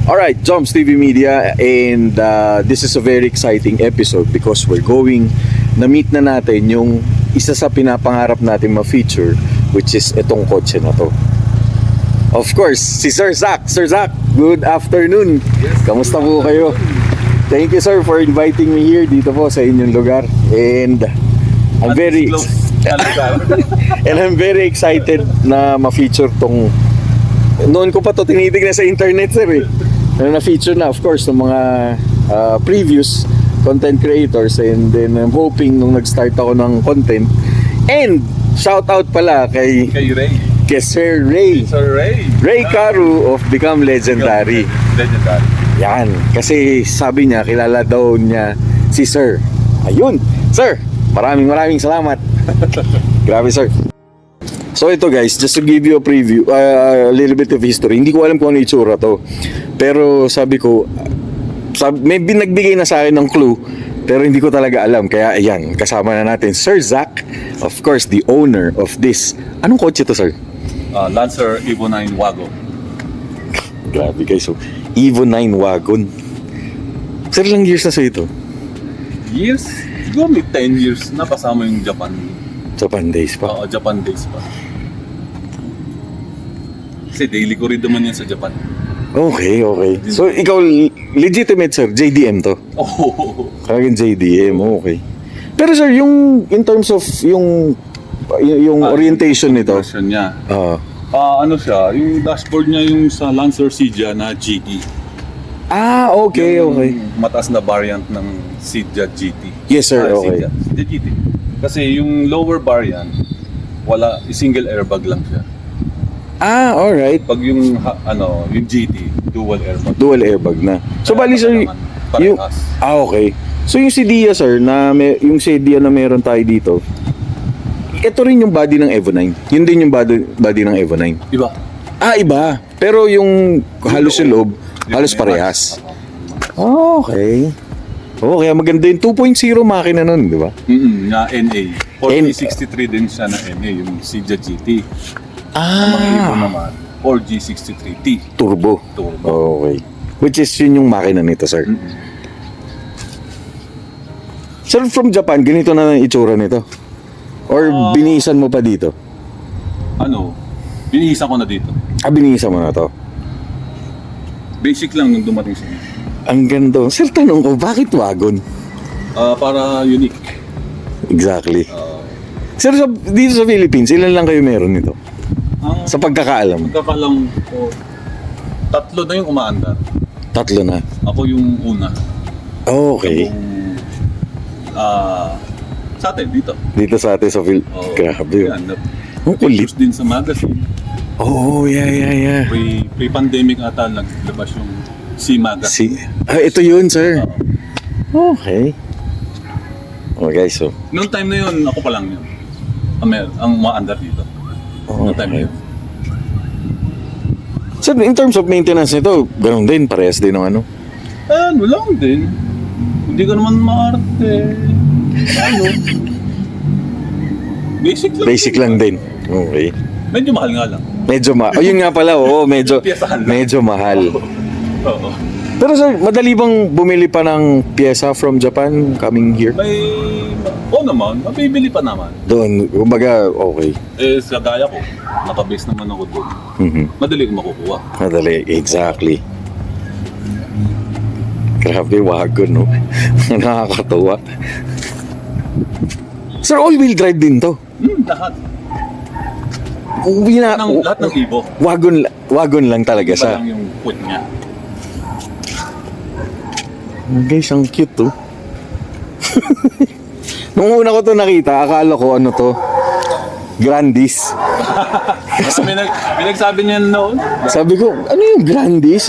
Alright, Joms TV Media, and this is a very exciting episode because we're going na-meet na natin yung isa sa pinapangarap natin ma-feature, which is itong kotse na to. Of course, si Sir Zach. Sir Zach, good afternoon. Yes, kamusta po kayo? Thank you, sir, for inviting me here dito po sa inyong lugar. And I'm very and I'm very excited na ma-feature tong, noon ko pa to tinitignan sa internet, sir, eh. Na-feature na, of course, ng mga previous content creators, and then I'm hoping nung nag-start ako ng content. And shout out pala kay Ray. Kay Sir Ray. Sir Ray. Ray Caru of Become Legendary. Legendary. Yan, kasi sabi niya, kilala daw niya si Sir. Ayun, Sir, maraming salamat. Grabe, Sir. So ito guys, just to give you a preview, a little bit of history. Hindi ko alam kung ano itsura to. Pero sabi ko, may nagbigay na sa akin ng clue, pero hindi ko talaga alam. Kaya ayan, kasama na natin Sir Zach, of course, the owner of this. Anong kotse to, Sir? Lancer Evo 9 Wagon. Grabe guys, so Evo 9 Wagon. Sir, ilang years na sa ito? Years? Siguro may 10 years na kasama yung Japan. Japan days pa. Oo, Japan days pa. Kasi daily ko rin naman yan sa Japan. Okay. So ikaw, legitimate, sir, JDM to? Oh. Kagin JDM, okay. Pero sir, yung in terms of yung orientation nito. Version niya. Ah, Siya, yung dashboard niya yung sa Lancer Sedia na GT. Okay. Mataas na variant ng Sedia GT. Yes, sir, okay. Sedia GT. Kasi yung lower variant, wala, single airbag lang siya. Alright. Pag yung yung GT, dual airbag. Dual airbag na. So bali sir, yung parehas. okay. So yung Sedia, sir, yung Sedia na meron tayo dito, ito rin yung body ng Evo 9. Yun din yung body ng Evo 9. Iba. Iba. Pero yung halos yung loob, halos parehas. Okay. Kaya maganda yung 2.0 makina nun, di ba? Na NA. 4063 din siya na NA, yung Sedia GT. Ang mga Evo naman, 4G63T. Turbo. Okay. Which is yun yung makina nito, sir. Sir, from Japan, ganito na ang itsura nito? Or binihisan mo pa dito? Binihisan ko na dito. Binihisan mo na to? Basic lang nung dumating siya. Ang ganda. Sir, tanong ko, bakit wagon? Para unique. Exactly. Sir, dito sa Philippines, ilan lang kayo meron nito? Sa pagkakaalam? Pagkakalam ko, 3 na yung umaandar. 3 na? Ako yung una. Okay. Sa atin, dito. Dito sa atin sa Philippines. Grabe. Ang kulit. Din sa magazine. Yeah. Pre-pandemic ata naglabas yung C magazine. Ito yun, sir. Okay. Guys, so. Noong time na yun, ako pa lang yun. Ang umaandar dito. Noong time na yun. Sir, in terms of maintenance nito, ganun din, parehas din ng ano? Lang din. Hindi ka naman maarte. Basic lang din. Okay. Medyo mahal nga lang. Yun nga pala, medyo mahal. Oo. Pero sir, madali bang bumili pa ng pyesa from Japan coming here? Naman, mabibili pa naman. Doon, kumbaga, okay. Sa gaya ko, nakabase naman ako doon. Madali ko makukuha. Madali, exactly. Grabe, wagon, no? Nakakatawa. Sir, all-wheel drive din to? Lahat. Lahat ng Evo. Wagon lang talaga Iba lang yung foot niya. Guys, ang cute to. Nung una ko to nakita, akala ko ano to, Grandis. May nagsabi niya noon. Sabi ko, ano yung Grandis?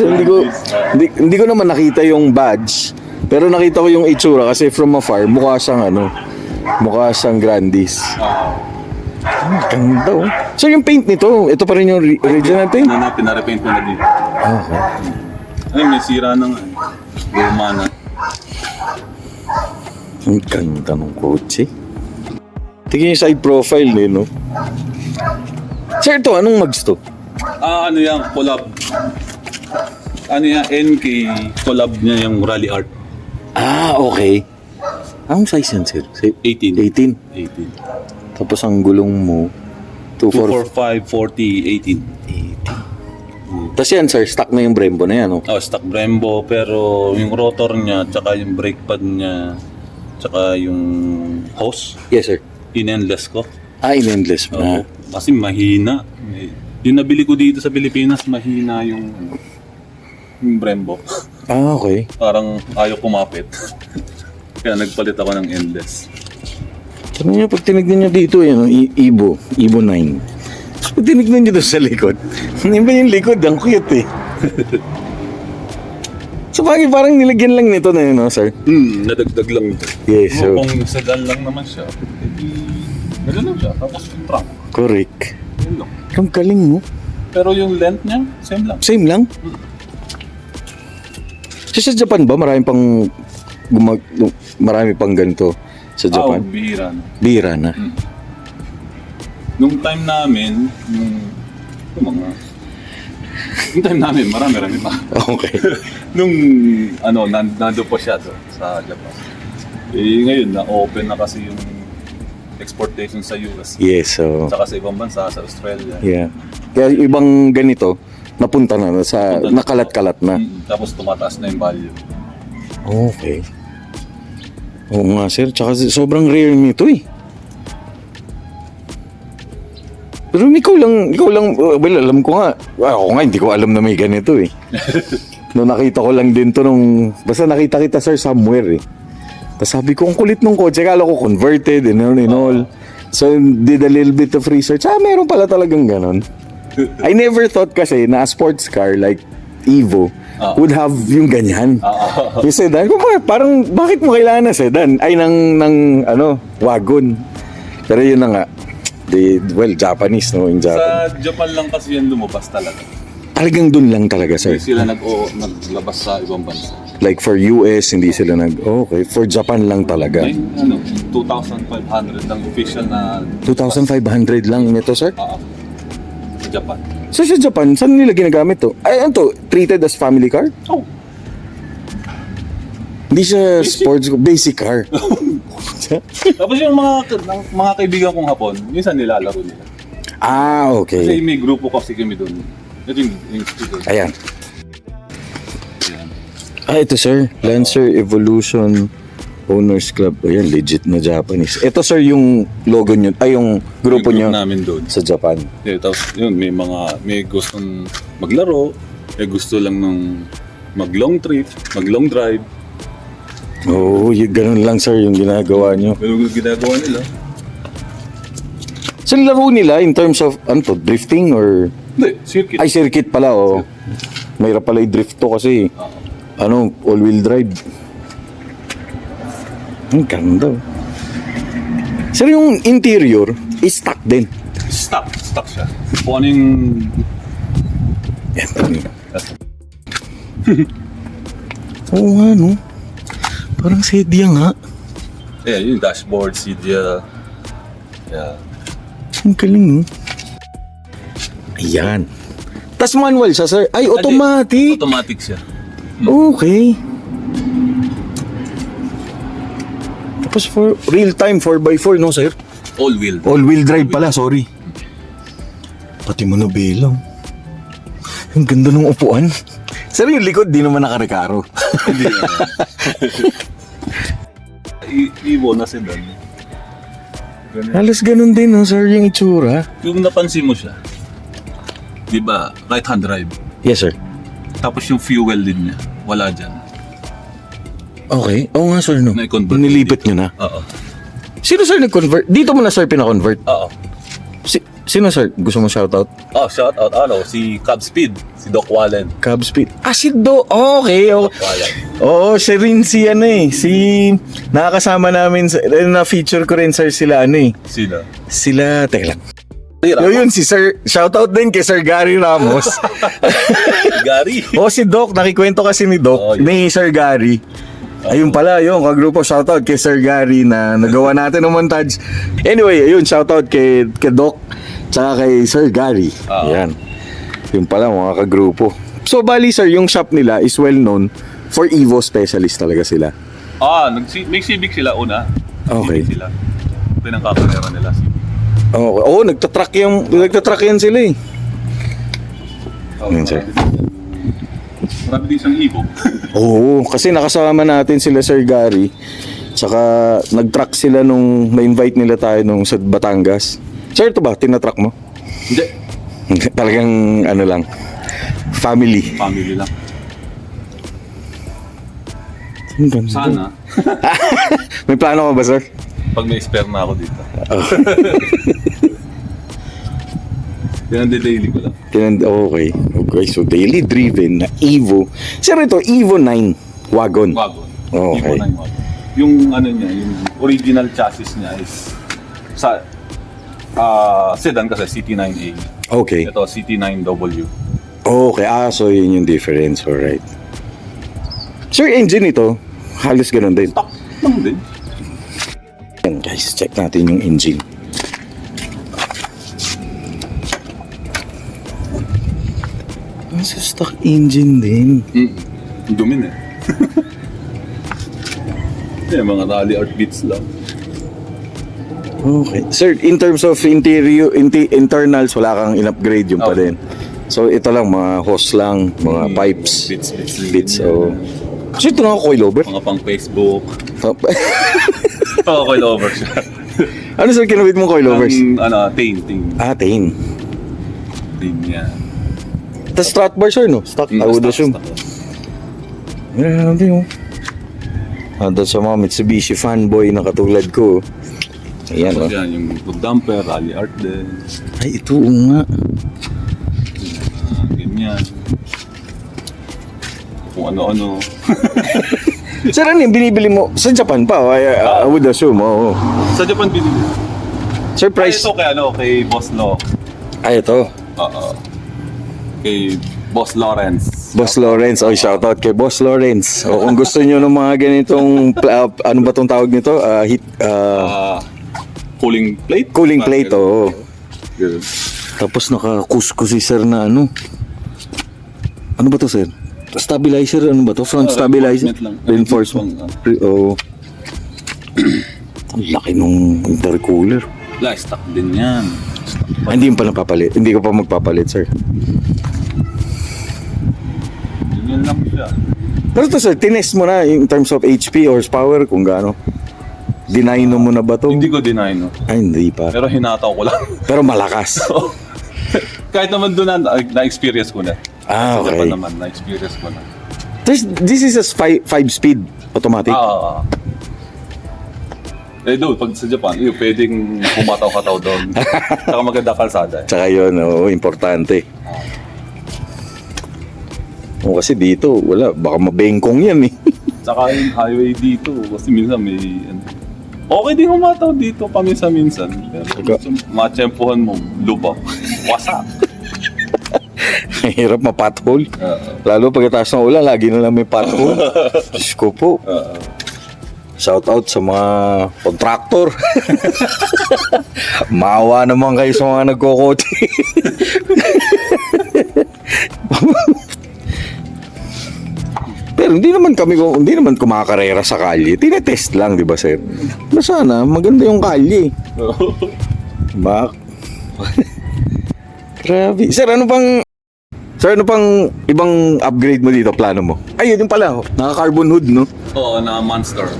Hindi ko naman nakita yung badge. Pero nakita ko yung itsura kasi from afar, mukha siyang Grandis. Ang ganda, oh. So yung paint nito, ito pa rin yung original paint? Pinarepaint ko na dito. Okay. May sira na nga. Luma na. Ang ganda ng kotse. Tingnan yung side profile no? Sir, ito, anong mags to? Yan, collab. ano yan, NK collab niya yung Rally Art. Ah, okay. Anong size yan, sir? 18. 18. 18. Tapos ang gulong mo, 245. 245, 40, 18. Tapos yan, sir, stock na yung Brembo na yan, oh. Oh, stock Brembo, pero yung rotor niya, tsaka yung brake pad niya, tsaka yung hose, Yes, sir. in-endless ko. Ah, in-endless mo na. Oo, kasi mahina. Yung nabili ko dito sa Pilipinas, mahina yung Brembo. Ah, okay. Parang ayaw kumapit. Kaya nagpalit ako ng endless. Sabi niyo, pag tinignan niyo dito, yun, Evo 9. Tapos pag tinignan niyo doon sa likod, hindi ba yung likod? Ang cute eh. So, bagay, parang nilagyan lang nito na yun, no, sir? Nadagdag lang ito. Yes, so, Kung sedan lang naman siya, edi gano'n lang siya. Tapos yung trunk, correct. yun lang. Ang galing mo. Pero yung length niya, same lang. Same lang? So, sa Japan ba, marami pang ganito sa Japan? Bihira na. Bira na. Nung time namin, yung time namin, marami pa. Okay. Nung, nando pa siya doon sa Japan. Eh, ngayon, na-open na kasi yung exportation sa US. Yes, so, Saka sa ibang bansa, sa Australia. yeah. Kaya ibang ganito, napunta na sa, nakalat-kalat na. Tapos tumataas na yung value. Okay. Oo nga, sir. Tsaka sobrang rare nito eh. Pero ikaw lang, well, alam ko nga. Ako nga, hindi ko alam na may ganito eh. Nung nakita ko lang din to basta nakita kita, sir, somewhere eh. Tapos sabi ko, ang kulit nung kotse, kala ko converted and all. So, did a little bit of research. Meron pala talagang ganon. I never thought kasi na a sports car like Evo would have yung ganyan. Yung sedan. Parang, bakit mo kailangan na sedan? Ay, ng wagon. Pero yun na nga. Japanese, no? In Japan. Sa Japan lang kasi yan lumabas talaga. Talagang dun lang talaga, sir. Hindi sila naglabas sa ibang bansa. Like for US, hindi sila okay. For Japan lang talaga. May 2,500 ang official na 2,500 lang nito, sir? sa Japan. So sa Japan, saan nila ginagamit to? Ay, ano to? Treated as family car? Oh, Hindi siya sports, basic car. tapos yung mga kaibigan kong Hapon, minsan nilalaro nila. Okay. Kasi may grupo kasi kami doon. Ito yung student. Ayan. Ayan. Ito, sir. Lancer Evolution Owners Club. Ayan, legit na Japanese. Ito, sir, yung logo nyo, yung grupo Yung group nyo namin doon. sa Japan. Tapos yun, may gustong maglaro, may gusto lang ng mag-long trip, mag-long drive. Yung ganun lang, sir, yung ginagawa nyo. Pero ginagawa nila. So, laro nila in terms of, drifting or... Hindi, circuit. Ay, circuit pala, Mayroon pala i-drift to kasi, all-wheel drive. Ang ganda. Sir, yung interior is stock din. Stock siya. Kung ano yung... Yan, Oo nga, no? Parang sedya nga. yung dashboard, CDL. Yeah. Ang galing, no? Ayan. Tas manual siya, sir. Ay, automatic. Automatic siya. Okay. Tapos for real-time 4x4, no, sir? All-wheel. All-wheel drive pala, sorry. Pati mo na bilang. Ang ganda ng upuan. Sir, yung likod, di naman nakarekaro. Hindi naman. Evo na sedan. Ganun. Halos ganun din, no, sir, yung itsura. Yung napansin mo siya, di ba, right-hand drive. Yes, sir. Tapos yung fuel din niya, wala dyan. Okay. Oo nga, sir, no? Na-convert Nilipit dito. nyo na. Oo. Sino, sir, nag-convert? Dito mo na, sir, pina-convert? Oo. Sino, sir? Gusto mo shoutout? Shout out, si Cab Speed, si Doc Wallen. Cub Speed. Si Do. Okay. Doc Wallen. Oo, siya rin si nakakasama namin, na-feature ko rin, sir, sila, Sila, teka lang. Yun, si Sir, shoutout din kay Sir Gary Ramos. Gary. Si Doc, nakikwento kasi ni Doc, ni Sir Gary. Ayun pala, yung kagrupo, shoutout kay Sir Gary na nagawa natin ng montage. Anyway, ayun, shoutout kay Doc, tsaka kay Sir Gary. Ayan. Yung pala mga kagrupo. So bali sir, yung shop nila is well known for Evo specialist talaga sila. May Civic sila una. Okay. Civic sila. Pinangkakarera nila. Okay. Oo, nagtatrack yan sila eh. Yun, sir. Marami din siyang Evo. Oo, kasi nakasama natin sila Sir Gary. Tsaka nag-track sila nung na-invite nila tayo nung sa Batangas. Sir, ito ba? Tinatrack mo? Hindi. Talagang ano lang, family. Family lang. Sana. May plano ka ba, sir? Pag may spare na ako dito. Oh. Yan ang daily ko lang. Okay. Okay, so daily driven na Evo. Sir, ito, Evo 9 wagon. Wagon. Okay. Evo 9 wagon. Yung ano niya, yung original chassis niya is sa sedan kasi CT9A. Okay. Ito CT9W. Okay, so yun yung difference, alright. Sir, engine ito, halos ganun din. Stock lang din. Yan guys, check natin yung engine. Nasa stock engine din. Ang dumi na eh. Mga rally art beats lang. Okay. Sir, in terms of interior, internals, wala kang in-upgrade yung pa Okay. din. So, ito lang, mga hose lang, mga pipes. Bits, oh. So, ito na coilover. Mga pang Facebook. Coilover siya. Ano sir, kinabit mong coilovers? Tain. Tain. Tain yan. Tapos strut bar sir, no? Stock, I would assume. Grabe, oh. Doon sa mga Mitsubishi fanboy na katulad ko. Ayan, Tapos oh. yan, yung food dumper, rally art din. Ay, ito nga. Ganyan. Kung ano-ano. Sir, ano yung binibili mo? Sa Japan pa, oh. I would assume, oo. Sa Japan binili. Sir, price? Ito kay Boss Lo. Ay, ito. Kay Boss Lawrence. Boss Lawrence, shoutout kay Boss Lawrence. O kung gusto niyo ng mga ganitong, ano ba tong tawag nito? Cooling plate? Cooling plate, oo. Good. Tapos nakakuskus si sir na ano. Ano ba to sir? Stabilizer, ano ba to? Front stabilizer? Reinforcement lang. Oo. Ang laki nung intercooler. Stock din yan. Hindi pa napapalit. Hindi ko pa magpapalit, sir. Yan lang siya. Pero to sir, tinest mo na in terms of HP, horsepower, kung gaano. Dinino mo na ba to? Hindi ko deny, no? Ay, hindi pa. Pero hinataw ko lang. Pero malakas. Kahit naman doon na-experience ko na. Ah, Sa okay. Japan naman, na-experience ko na. This is a 5-speed automatic. Doon, pag sa Japan, pwedeng kumataw-kataw doon. Saka maganda kalsada. Tsaka yun, importante. Kasi dito, wala. Baka mabengkong yan eh. Saka yung highway dito, kasi minsan may... Okay din humataw dito paminsan-minsan. Pero matsempuhan mo, lubak. Wasak. Hirap ma-pothole. Lalo pagkatapos ng ulan, lagi na lang may pothole. Diyos ko po. Shout out sa mga contractor. Maawa naman kayo sa mga nagkokotse. Pero hindi naman kumakarera sa kalye. Tinetest lang, di ba, sir? Na sana maganda yung kalye. Bak. Grabe. Sir, ano pang ibang upgrade mo dito, plano mo? Ayun yung pala, naka-carbon hood, no? Oo, na Monster.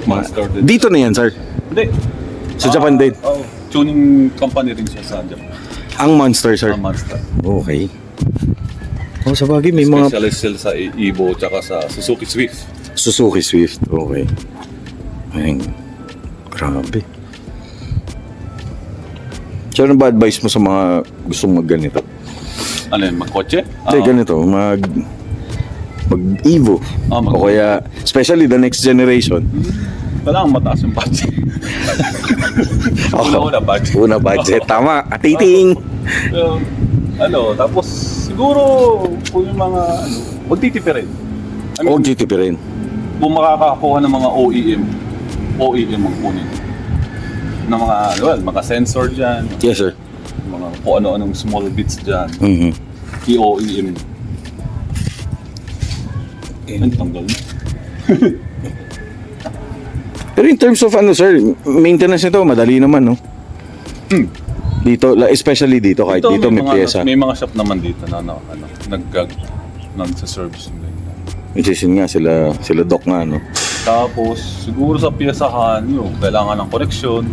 Monster din. Dito na yan, sir. Hindi. Sa Japan din. Tuning company rin siya sa Japan. Ang Monster, sir. Monster. Okay. Sa bagay, may mga Specialist sila sa Evo tsaka sa Suzuki Swift. Suzuki Swift. Okay. Ay, grabe. So, ano ba advice mo sa mga gustong mag-ganito? Ano yun, magkotse? Hindi, ganito. Mag-Evo. O kaya, especially the next generation. Kailangan mataas yung budget. Una budget. Una budget. Tama. Titing. Tapos siguro kung yung mga magtitipirin. O GTP rin. Kung makakakuha ng mga OEM ang kunin. Na mga sensor dyan, Yes, sir. mga kung ano-anong small bits dyan. Mhm. EOEM. Ang tanggal na. Pero in terms of ano sir, maintenance nito, madali naman, no? Dito, especially dito, kahit dito may pyesa. May mga shop naman dito na nagsa-service. Which is yun nga, sila doc nga, no? Tapos, siguro sa piyesahan, yung kailangan ng koreksyon.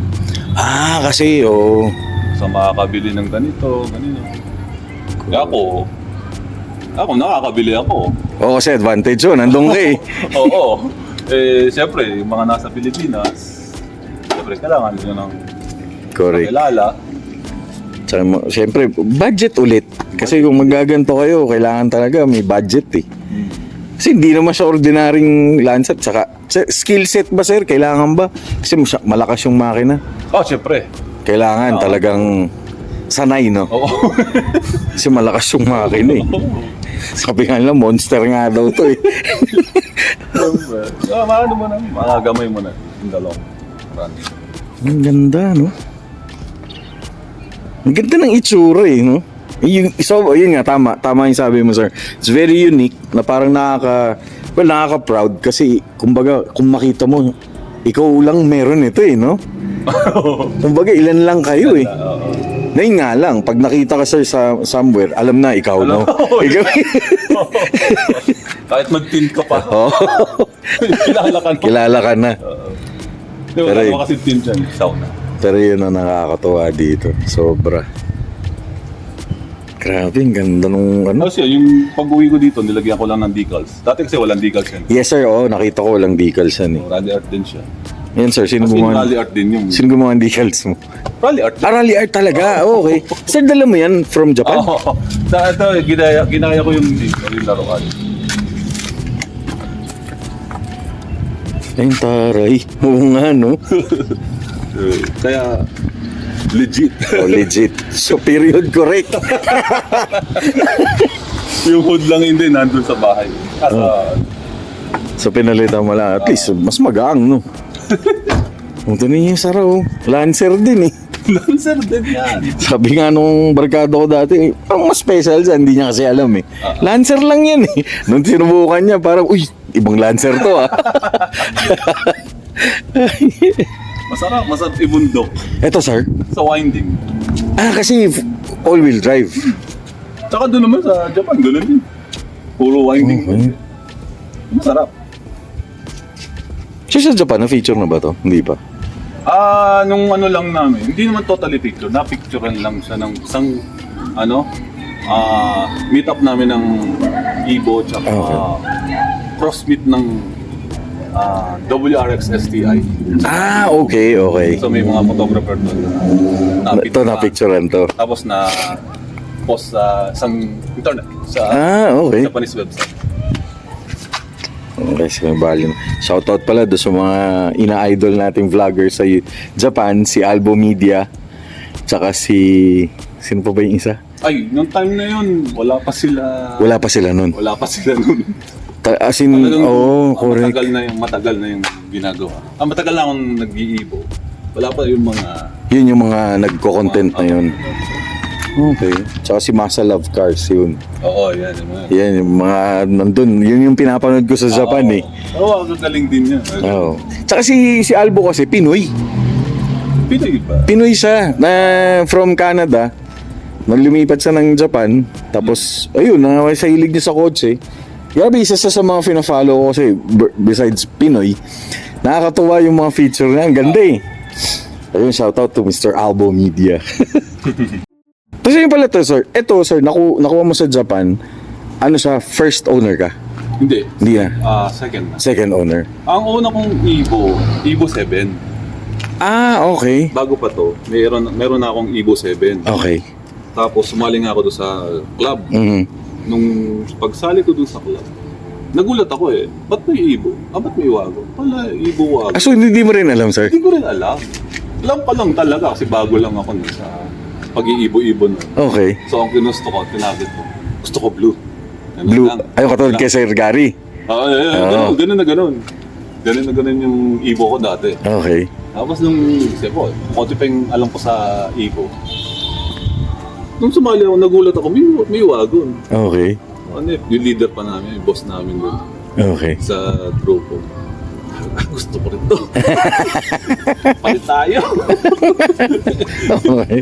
Ah, kasi, oh. Sa makakabili ng ganito. Kaya ako nakakabili ako. Oo, kasi advantage yun, nandun ka eh. Oo. Siyempre, yung mga nasa Pilipinas, siyempre, kailangan nyo ng Correct. kilala. Tsaka, siyempre, budget ulit. Kasi kung magaganto kayo, kailangan talaga may budget eh. Kasi hindi naman siya ordinaryong Lancer. Tsaka, skill set ba sir? Kailangan ba? Kasi malakas yung makina. Oh, siyempre. Kailangan talagang sanay, no? Oo. Kasi malakas yung makina eh. Sabi nga lang, monster nga daw to eh. Maano mo na, magagamay mo na yung dalawang run. Ang ganda, no? Ang ganda ng itsura eh, no? Yun nga, tama yung sabi mo, sir. It's very unique na parang nakaka-proud kasi, kumbaga, kung makita mo, ikaw lang meron ito eh, no? Kumbaga, ilan lang kayo eh. Ngayon nga lang, pag nakita ka sir sa somewhere, alam na ikaw, no? Ikaw. Kahit mag-tint ka pa. Oh. Kilala ka na. Kilala ka na. Pero wala kasi tint dyan, sauna. Pero yun ang nakakatuwa dito. Sobra. Grabe, ang ganda nung ano. Kasi yung pag-uwi ko dito, nilagyan ko lang ng decals. Dati kasi walang decals yan. Yes sir, oo, nakita ko walang decals yan eh. Rally art din siya. Yan sir, sino Kasi gumawa? rally art din yung... Sino gumawa ng decals mo? Rally art. Rally art talaga, okay. Sir, dala mo yan from Japan? Oo. Ito, ginaya ko yung laruan. Ayun, taray. Oo nga, no? Kaya, legit. Oh, legit. So, period correct. Yung hood lang hindi, nandun sa bahay. So, pinalitan mo lang. At least, mas magaang, no? Ito niya yung sara, oh. Lancer din, eh. Lancer din yan. Sabi nga nung barkada ko dati, parang mas special siya, hindi niya kasi alam eh. Lancer lang yan eh. Nung sinubukan niya, parang, uy, ibang Lancer to ah. Masarap ibundok. Eto sir, Sa winding. kasi all-wheel drive. Tsaka doon naman sa Japan, gano'n din. Puro winding. Okay. Masarap. So sa Japan, na-feature na ba to? Hindi pa. Nung ano lang namin, hindi naman totally picture, na-picturean lang siya ng isang, meet up namin ng Ibo, tsaka cross-meet ng WRX STI. Okay. So may mga photographer doon na Ito na-picturean to. tapos na post sa isang internet, sa Okay. Japanese website. Okay, sige, bali. Shoutout pala doon sa mga ina-idol nating vlogger sa Japan, si Albo Media, tsaka sino pa ba yung isa? Ay, nung time na yun, wala pa sila nun. Talagang correct. matagal na yung ginagawa. Matagal na akong nag-iibo. Wala pa yung mga... Yun yung mga nagko-content na yun. Okay. Tsaka si Masa Love Cars, yun. Oo, yan. Yan, yung mga nandun. Yun yung pinapanood ko sa Japan eh. Oo, ang galing din yan. Oo. Tsaka si Albo kasi, Pinoy. Pinoy ba? Pinoy siya, na from Canada. Lumipat siya ng Japan. Tapos, ayun, sa hilig niya sa kotse. Grabe, isa sa mga fina-follow ko kasi, besides Pinoy, nakakatuwa yung mga feature niya. Ang ganda eh. Ayun, shoutout to Mr. Albo Media. Tapos yun pala to, sir. Ito, sir, nakuha mo sa Japan. Ano siya, first owner ka? Hindi. Hindi na. Second na. Second owner. Ang una kong Evo 7. Okay. Bago pa to, meron na akong Evo 7. Okay. Tapos sumali nga ako doon sa club. Mhm. Nung pagsali ko doon sa club, nagulat ako eh. Ba't may Evo? Ba't may Wago? Pala, Evo Wago. So, hindi mo rin alam, sir? Hindi ko rin alam. Alam pa lang talaga kasi bago lang ako nun sa pag-iibo-ibo nun. Okay. So, ang ginusto ko, tinagit ko. Gusto ko blue. Ganun Blue. lang. Ayaw katulad kay Sir Gary. Ganun na ganun. Ganun na ganun yung Evo ko dati. Okay. Tapos nung, siyempre, konti pa yung alam ko sa Evo. Nung sumali ako, nagulat ako, may wagon. Okay. Ano yung leader pa namin, yung boss namin doon Okay. sa grupo. Gusto ko rin to. Palit tayo. Okay.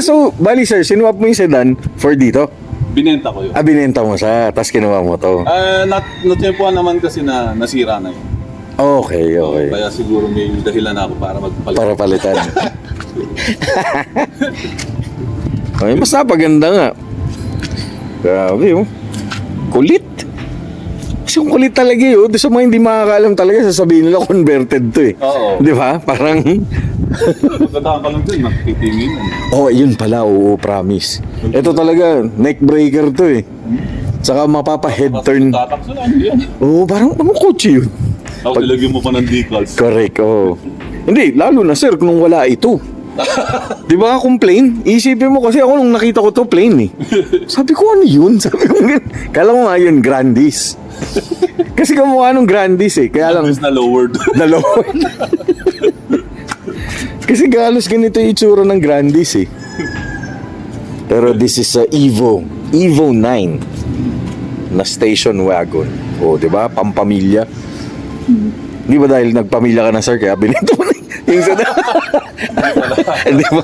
So, bali sir, sinuwap mo yung sedan for dito? Binenta ko yun. Binenta mo siya, tapos kinuha mo to. Natempuhan naman kasi na nasira na yun. Okay, okay. Kaya siguro may dahilan ako para magpalit. Para palitan. Okay, mas napaganda nga. Grabe, oh. Kulit. Kasi yung kulit talaga yun. Doon sa mga hindi makakaalam talaga, sasabihin nila converted to eh. Oo. Di ba? Parang... Magkatakan ka lang din, nakikitingin. Oh, yun pala, oo, promise. Ito talaga, neck breaker to eh. Saka mapapa-head turn. Tatakso na, ano yan? Oo, parang kotse yun. Tapos ilagyan mo pa ng decals. Correct, oo. Hindi, lalo na sir, kung wala ito. Di ba kung plain? Isipin mo kasi ako nung nakita ko to plain eh. Sabi ko, ano yun? Sabi ko, kala ko nga yun, Grandis. Kasi kamukha nung Grandis eh. Kaya lang, Tapos na lowered. dalawa. Kasi galos ganito yung itsura ng Grandis eh. Pero this is a Evo 9 na station wagon. O, di ba? Pampamilya. Di ba dahil nagpamilya ka na sir, kaya binito mo na yung sada. Di ba?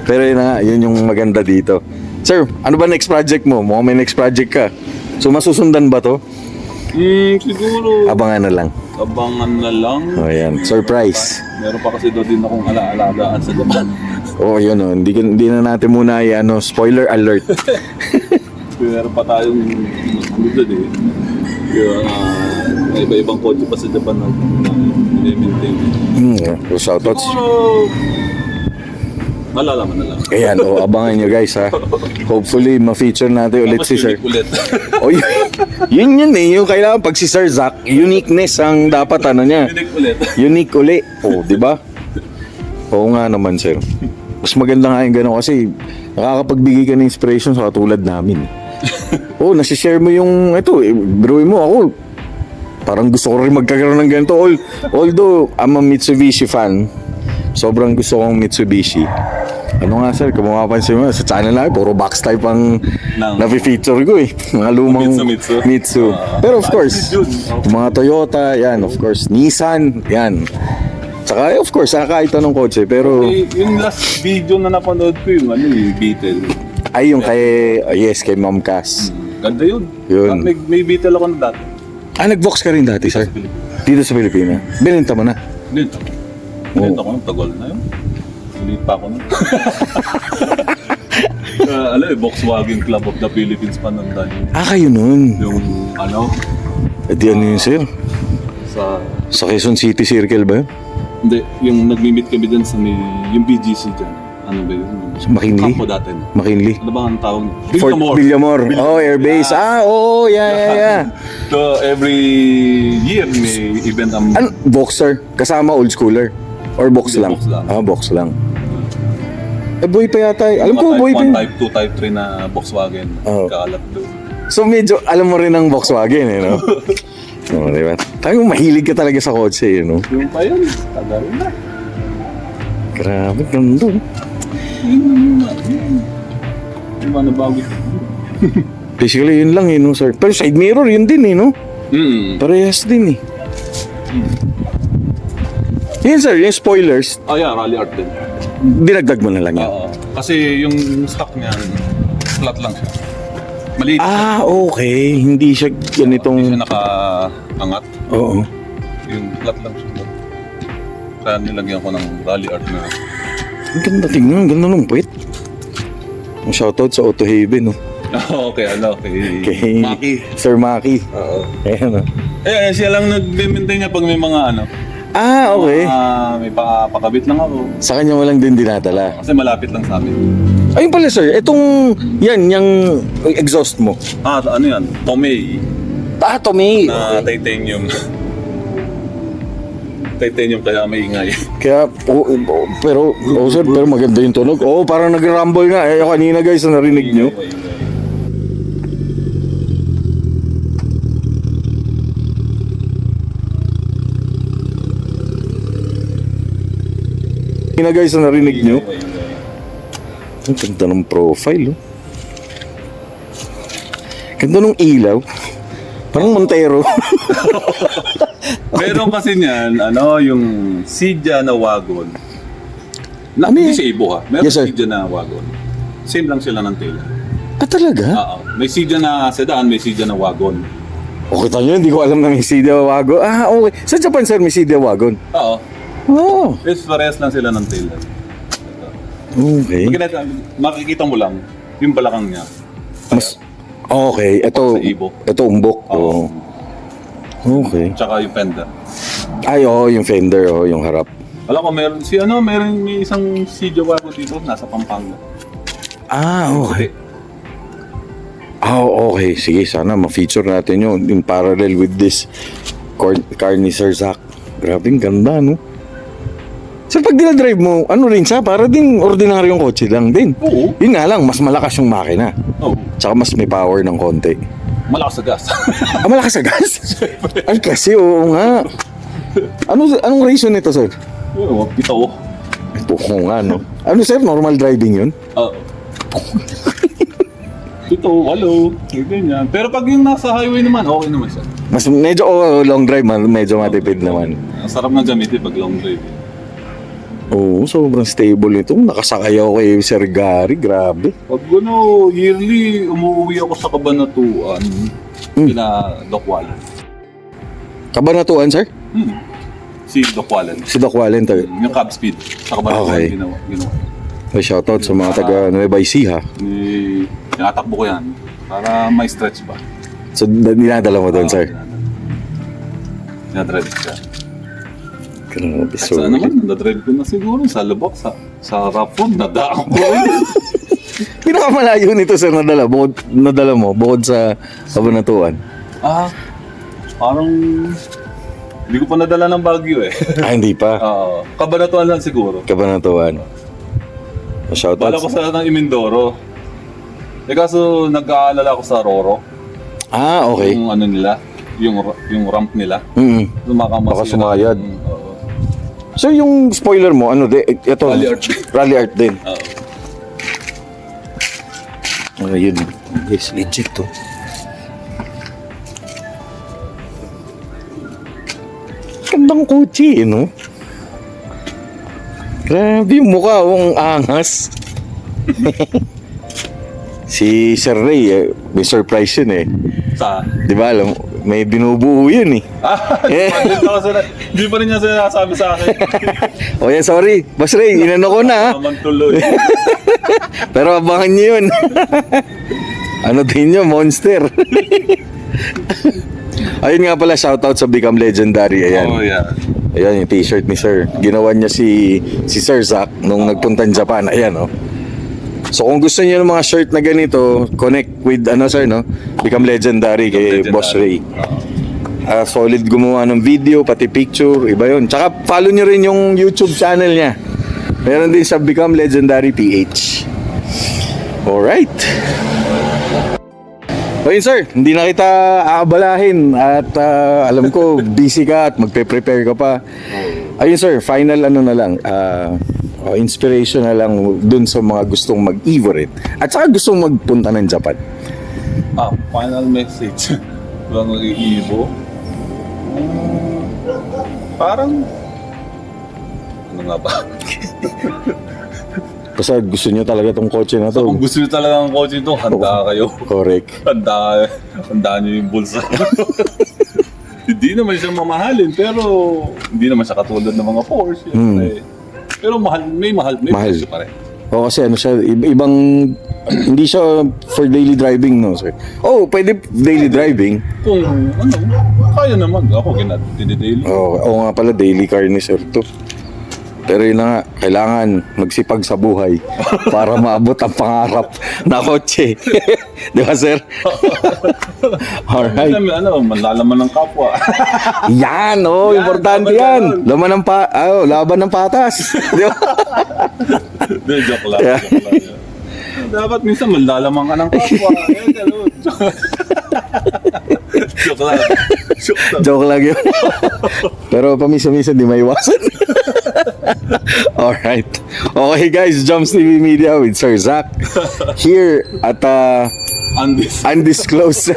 Pero yun na nga, yun yung maganda dito. Sir, ano ba next project mo? Mukhang may next project ka. So masusundan ba to? Siguro. Abangan na lang. Abangan na lang. O yan, surprise. Meron pa kasi doon din akong alaalagaan sa Japan. Oo, yun o. Hindi na natin muna spoiler alert. Meron pa tayong doon eh. Yung may iba-ibang kotse pa sa Japan na i-maintain. Shoutouts. Siguro, malalaman na lang. Ayan, abangan nyo guys ha. Hopefully, ma-feature natin ulit si Sir. Ulit. O yun eh. Yung kailangan pag si Sir Zach, uniqueness ang dapat niya. Unique ulit. Unique uli. O, di ba? Oo nga naman, Sir. Mas maganda nga yung gano'n kasi nakakapagbigay ka ng inspiration sa katulad namin. Oo, nasishare mo yung biruin mo ako. Parang gusto ko rin magkakaroon ng ganito. Although, I'm a Mitsubishi fan. Sobrang gusto kong Mitsubishi. Ano nga sir, kung mapapansin mo, sa channel namin, puro box type ang na-feature ko eh. Mga lumang Mitsu. Pero of course, mga Toyota, yan, of course, Nissan, yan. Saka of course, kahit anong kotse, pero... Yung last video na napanood ko yung Beetle. Ay, yung kay Ma'am Cass. Ganda yun. Yun. May Beetle ako na dati. Nag-box ka rin dati, sir? Dito sa Pilipinas? Binenta mo na? Binenta ko. Binenta ko nung tagal na yun. Ulit pa ako nun. Volkswagen Club of the Philippines pa nun tayo. Kayo nun? Yung Di ano yun, sir? Sa Quezon City Circle ba yun? Hindi, yung nagmi-meet kami dyan sa yung BGC dyan. Ano ba yun? Sa McKinley? Kampo dati. McKinley? Ano ba ang tawag? Fort Villamor. Oh, airbase. Yeah. So, every year may event ang... Boxer? Kasama old schooler? Or box lang? Box lang. Box lang. Boy pa yata. Alam ko, boy pa. Type 2, Type 3 na Volkswagen. Kalat doon. So, medyo alam mo rin ang Volkswagen, no? Oo, diba? Talagang mahilig ka talaga sa kotse, no? Yung pa yun, tagal na. Grabe, ganda. Yung ano bago ito? Basically, yun lang, no, sir? Pero side mirror, yun din, no? Parehas din, Yan, sir, yung spoilers. Yeah, Rally Art din. Dinagdag mo na lang yan. Oo. Kasi yung stock niya, flat lang siya. Maliit siya. Okay. Hindi siya ganitong... Hindi siya nakaangat. Oo. Yung flat lang siya. Kaya nilagyan ko ng Rally Art na... Ang ganda tingnan. Ang ganda ng puwet. Ang shoutout sa Auto Haven, no? Okay, kay Maki. Sir Maki. Oo. Ayan, no? Siya lang nag-maintain niya pag may mga okay. May pakabit lang ako. Sa kanya mo lang din dinadala. Kasi malapit lang sa amin. Ayun pala, sir. Itong... yung exhaust mo. Ano yan? Tomei. Tomei. Na titanium. Titanium kaya may ingay. Kaya, pero maganda yung tunog. Parang nag-rumble nga. Kanina guys, narinig nyo. Narinig nyo. Ang ganda ng profile, oh. Ganda ng ilaw. Parang Montero. Meron kasi niyan, yung Cydia na wagon. Ano Hindi yan? siya Ibo ha. Meron Yes, sir. Cydia na wagon. Same lang sila ng tela. Talaga? Oo. May Cydia na sedan, may Cydia na wagon. Okay tayo, hindi ko alam na may Cydia wagon. Okay. Sa Japan, sir, may Cydia wagon. Oo. Oh, It's parehas lang sila ng tela. okay. Makikita mo lang yung balakang niya. Mas, okay, ito, Sa Ibo. ito umbok. Oo. Okay. Tsaka yung fender. Ay, yung fender, yung harap. Alam ko, may isang Cydia wagon dito, nasa Pampanga. Okay. Okay. Sige, sana ma-feature natin yun in parallel with this car ni Sir Zach. Grabe, ganda, no? Sir, pag dinadrive mo, ano rin siya? Para din ordinaryong kotse lang din. Oo. Yun nga lang, mas malakas yung makina. Oo. Tsaka mas may power ng konti. Malakas sa gas. Malakas sa gas? Ay, kasi oo nga. Anong reason nito, sir? Oo, ito. Ito ko nga, no? Ano, sir? Normal driving yun? Oo. Ito, walo. Ganyan. Pero pag yung nasa highway naman, okay naman siya. Mas medyo long drive, medyo matipid naman. Ang sarap na gamitin pag long drive. Oo, sobrang stable nito. Nakasakay ako kay Sir Gary, grabe. Pag yearly, umuwi ako sa Kabanatuan. Kina Doc Wallen. Kabanatuan, sir? Si Doc Wallen. Si Doc Wallen, Yung cab speed. Sa Kabanatuan Okay. ginawa. may shoutout sa mga taga Nueva Ecija. Tinatakbo ko yan. Para may stretch ba. So, dinadala mo doon, sir? Dinadrive siya. Grabe, Sa naman, nadrive ko na siguro sa Lubok, sa Rapon, nadaan ko rin. Pinakamalayo nito, sir, nadala mo, bukod sa Kabanatuan. Parang hindi ko pa nadala ng Baguio eh. Hindi pa. Kabanatuan lang siguro. Kabanatuan. Shoutout. Bala ko sa ng Imindoro. Kaso nag-aalala ko sa Roro. Okay. Yung nila, yung ramp nila. Baka sumayad. Sir, yung spoiler mo, ito? Rally Art. Rally Art din. Oo. Yun. Yes, legit to. Gandang kotse, no? Grabe yung mukha, ang angas. Si Sir Ray, may surprise yun eh. Sa? Di ba alam, may binubuo yun eh. Hindi pa rin niya sinasabi sa akin. O yan, sorry. Boss Ray, inano ko na. Naman tuloy. Pero abangan nyo yun. Ano din nyo, monster. Ayun nga pala, shoutout sa Become Legendary. Ayan. Oh, yeah. Ayan yung t-shirt ni Sir. Ginawa niya si Sir Zach nung nagpunta ng Japan. Ayan, oh. So kung gusto niyo ng mga shirt na ganito, connect with sir, no? Become Legendary kay Boss Ray. Solid gumawa ng video, pati picture, iba yun. Tsaka follow nyo rin yung YouTube channel niya. Meron din sa Become Legendary PH. Alright. Ayun sir, hindi na kita aabalahin at alam ko busy ka at magpe-prepare ka pa. Ayun sir, final na lang. Inspiration na lang dun sa mga gustong mag-Evorit at saka gustong magpunta ng Japan. Final message. Walang mag-iibo. Parang ano nga ba? Basta gusto nyo talaga tong kotse na to. Kung gusto nyo talaga ng kotse ito, handa kayo. Correct. Handa nyo yung bulsa. Hindi naman siya mamahalin, pero hindi naman siya katulad ng mga Porsche. Pero may presyo pa rin. O kasi siya, ibang, hindi siya for daily driving, no sir? Pwede daily driving. Kung kaya naman. Ako, daily. Oo nga pala, daily car ni sir to. Pero yun na nga, kailangan magsipag sa buhay para maabot ang pangarap na kotse. Di ba, sir? Alright. Manlalaman ng kapwa. Yan, importante yan. Laban ng patas. Di ba? Joke lang. Dapat minsan manlalaman ka ng kapwa. Joke lang. Joke lang yun. Pero paminsan-minsan di maiwasan. Alright. Okay guys, Jumps TV Media with Sir Zach. Here at undisclosed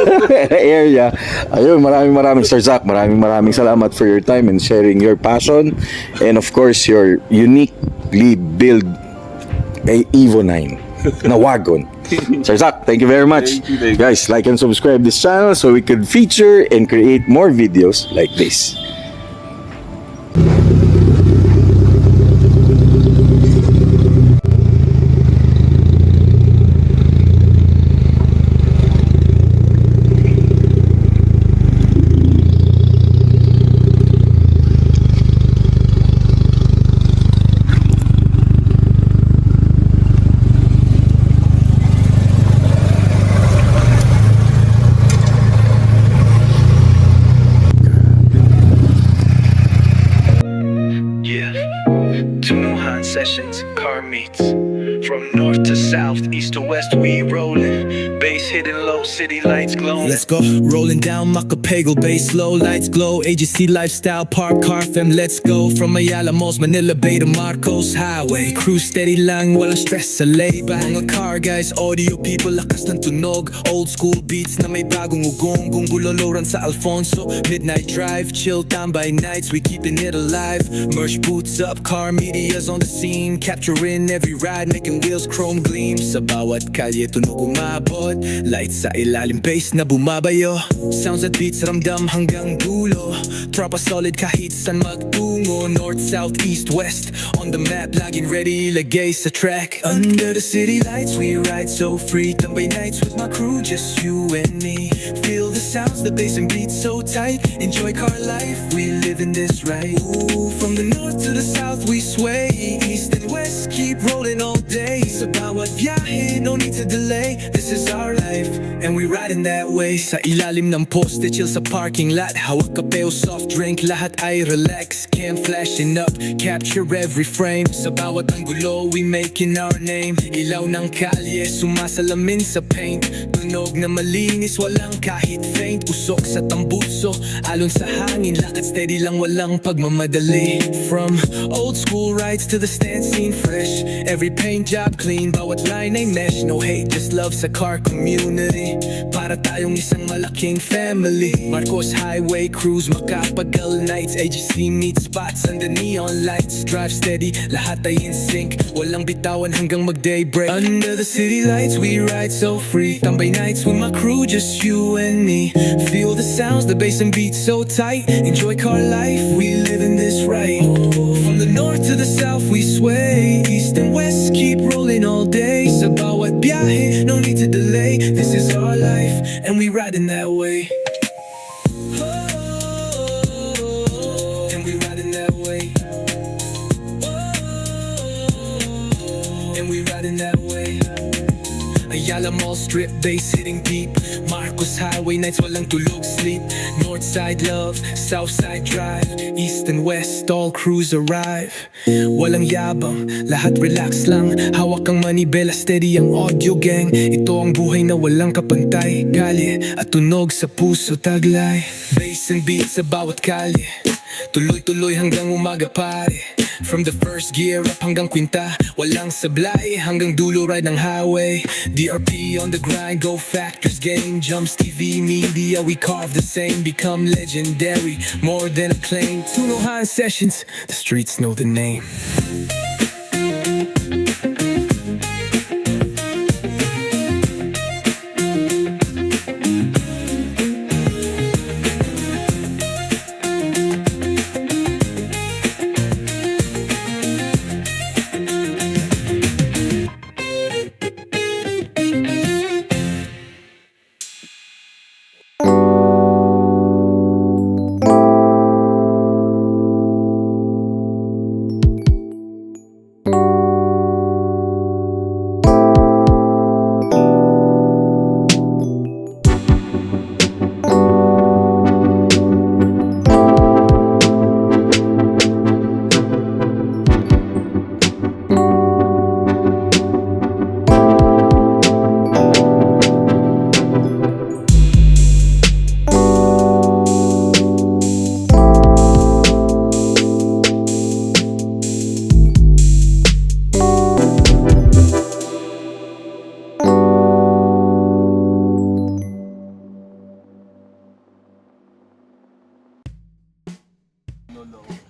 area. Ayun, maraming Sir Zach, maraming salamat for your time and sharing your passion and of course your uniquely built Evo 9 na wagon. Sir Zach, thank you very much. Thank you. Guys, like and subscribe this channel so we could feature and create more videos like this. Sessions, car meets. From north to south, east to west, we rollin'. Bass hitting low, city lights glowing. Let's go, rolling down Macapagal, bass low, lights glow. AGC lifestyle, park car fam, let's go. From Ayala Malls, Manila Bay to Marcos Highway. Cruise steady lang, walang stress sa laybang. Mga car guys, audio people, lakas ng tunog. Old school beats na may bagong ugong. Kung guloloran sa Alfonso, midnight drive. Chill tambay nights, we keeping it alive. Merch boots up, car media's on the scene. Capturing every ride, making wheels chrome gleam. Sa bawat kalye tunog umabot. Lights sa ilalim, bass na bumabayo. Sounds at beats, ramdam hanggang dulo. Tropa solid kahit san magtungo. North, south, east, west. On the map, laging ready, lagay sa track. Under the city lights, we ride so free. Tambay nights with my crew, just you and me. Feel the sounds, the bass and beats so tight. Enjoy car life, we live in this right. Ooh, from the north to the south, we sway. East and west, keep rolling all day. Sa bawat biyahe, no need to delay. This is our life, and we riding that way. Sa ilalim ng poste, chill sa parking lot. Hawak kape o soft drink, lahat ay relax. Cam flashing up, capture every frame. Sa bawat anggulo, we making our name. Ilaw ng kalye, sumasalamin sa paint. Tunog na malinis, walang kahit faint. Usok sa tambuso, alon sa hangin. Lakad steady lang, walang pagmamadali. From old school rides to the stand scene fresh. Every paint job clean, bawat line ay mesh. No hate, just love sa car community. Para tayong isang malaking family. Marcos Highway Cruise, Macapagal nights. AGC meet spots under neon lights. Drive steady, lahat ay in sync. Walang bitawan hanggang mag-daybreak. Under the city lights, we ride so free. Tambay nights with my crew, just you and me. Feel the sounds, the bass and beats so tight. Enjoy car life, we live in this right. From the north to the south, we sway. East and west, keep rolling all day. Sa bawat biyahe, no need to delay. This is our life, and we riding that way. And we riding that way. And we riding that way. Ayala Mall strip, bass hitting deep. Marcos Highway nights, walang tulog, sleep. North side love, south side drive. East and west, all crews arrive. Walang yabang, lahat relax lang. Hawak ang manibela, steady ang audio gang. Ito ang buhay na walang kapantay. Kalye at tunog sa puso taglay. Bass and beats sa bawat kalye. Tuloy-tuloy hanggang umaga pare. From the first gear up hanggang kwinta. Walang sablay hanggang dulo ride ng highway. DRP on the grind, go Factors gang. Jumps TV Media, we carve the same. Become legendary, more than a claim. Tunohan Sessions, the streets know the name.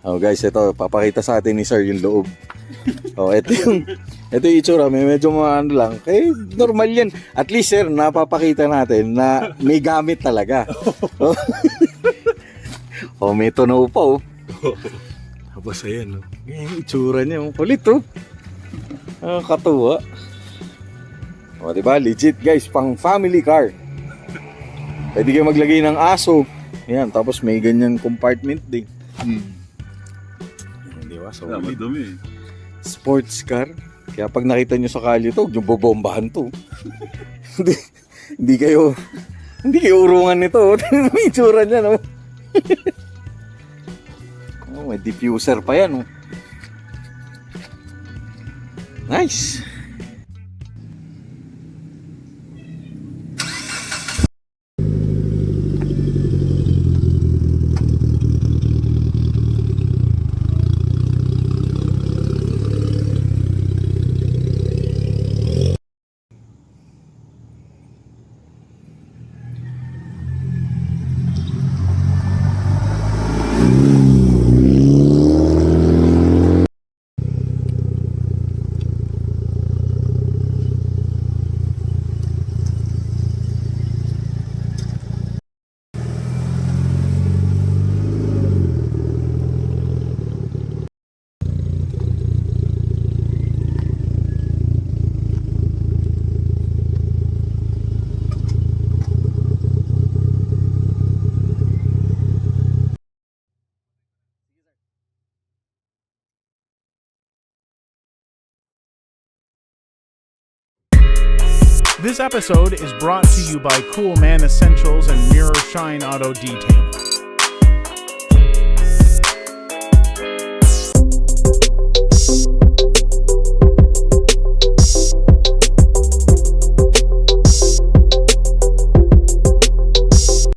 Oh guys, ito papakita sa atin ni Sir yung loob. Oh, ito yung itsura, medyo mga ano lang. Eh, normal yan. At least sir, napapakita natin na may gamit talaga. Oh, may tunaw pa oh. Tapos ayan oh. Yung itsura niya, oh. Kulit oh. Katuwa. O, diba? Legit guys, pang family car. Pwede kayo maglagay ng aso. Ayan, tapos may ganyan compartment din. Diba? So, Madumi. sports car. Kaya pag nakita nyo sa kalye to, yung bobombahan to. hindi kayo urungan nito. May itsura niya, no? Oh, may diffuser pa yan, oh. Nice. This episode is brought to you by Cool Man Essentials and Mirror Shine Auto Detailing.